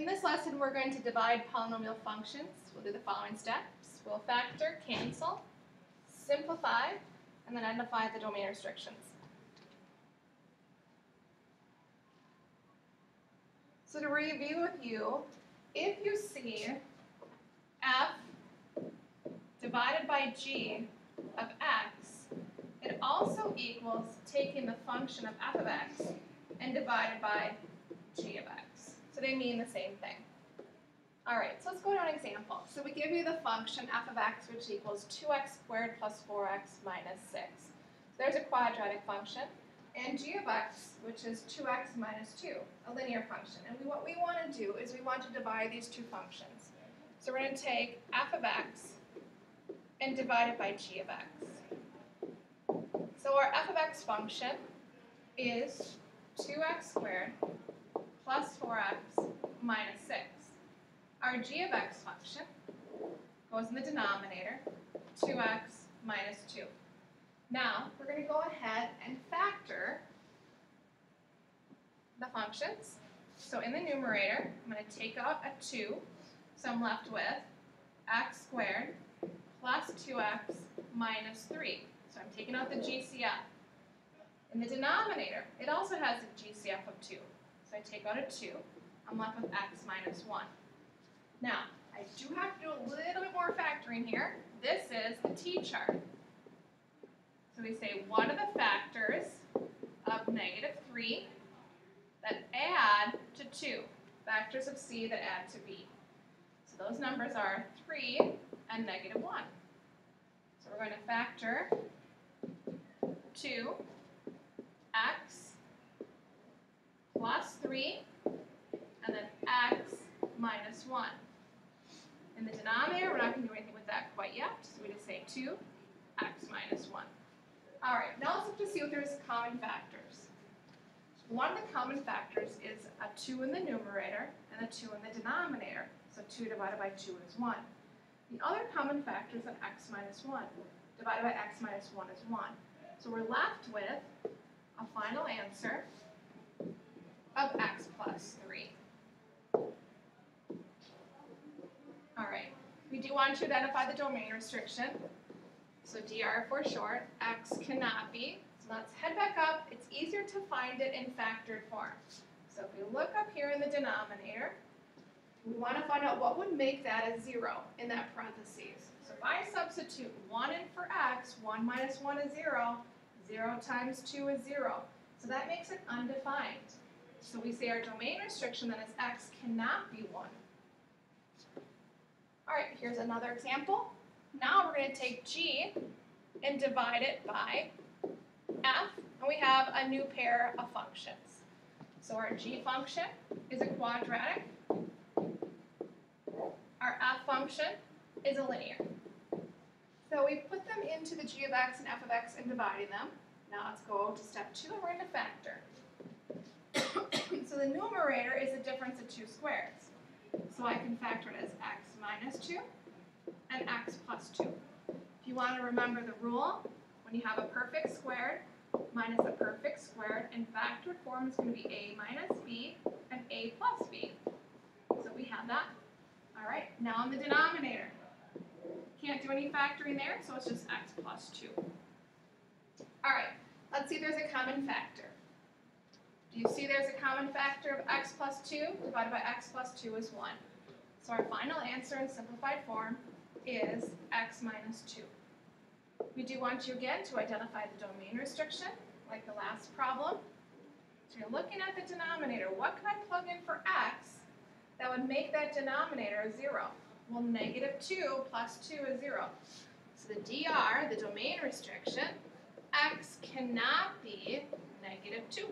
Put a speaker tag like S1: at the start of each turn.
S1: this lesson, we're going to divide polynomial functions. We'll do the following steps. We'll factor, cancel, simplify, and then identify the domain restrictions. So to review with you, if you see f divided by g of x, it also equals taking the function of f of x and divided by g of x. So they mean the same thing. All right, so let's go to an example. So we give you the function f of x, which equals 2x squared plus 4x minus 6. So there's a quadratic function. And g of x, which is 2x minus 2, a linear function. And what we want to do is we want to divide these two functions. So we're going to take f of x and divide it by g of x. So our f of x function is 2x squared plus 4x minus 6. Our g of x function goes in the denominator, 2x minus 2. Now, we're going to go ahead and factor the functions. So in the numerator, I'm going to take out a 2, so I'm left with x squared plus 2x minus 3. So I'm taking out the GCF. In the denominator, it also has a GCF of 2. So I take out a 2, I'm left with x minus 1. Now, I do have to do a little bit more factoring here. This is a t-chart. So we say, what are the factors of negative 3 that add to 2? Factors of c that add to b. So those numbers are 3 and negative 1. So we're going to factor 2x plus 3 and then x minus 1. In the denominator, we're not going to do anything with that quite yet, so we just say 2x minus 1. All right, now let's look to see if there's common factors. One of the common factors is a 2 in the numerator and a 2 in the denominator. So 2 divided by 2 is 1. The other common factor is an x minus 1. Divided by x minus 1 is 1. So we're left with a final answer of x plus 3. All right, we do want to identify the domain restriction. So dr for short, x cannot be. So let's head back up. It's easier to find it in factored form. So if we look up here in the denominator, we want to find out what would make that a 0 in that parentheses. So if I substitute 1 in for x, 1 minus 1 is 0. 0 times 2 is 0. So that makes it undefined. So we say our domain restriction then is x cannot be 1. All right, here's another example. Now we're going to take g and divide it by f, and we have a new pair of functions. So our g function is a quadratic. Our f function is a linear. So we put them into the g of x and f of x and dividing them. Now let's go to step 2 and we're going to factor. So the numerator is the difference of two squares. So I can factor it as x minus 2 and x plus 2. If you want to remember the rule, when you have a perfect squared minus a perfect squared, in factored form it's going to be a minus b and a plus b. So we have that. All right, now in the denominator. Can't do any factoring there, so it's just x plus 2. All right, let's see if there's a common factor. Do you see there's a common factor of x plus 2 divided by x plus 2 is 1. So our final answer in simplified form is x minus 2. We do want you again to identify the domain restriction, like the last problem. So you're looking at the denominator. What can I plug in for x that would make that denominator a 0? Well, negative 2 plus 2 is 0. So the dr, the domain restriction, x cannot be negative 2.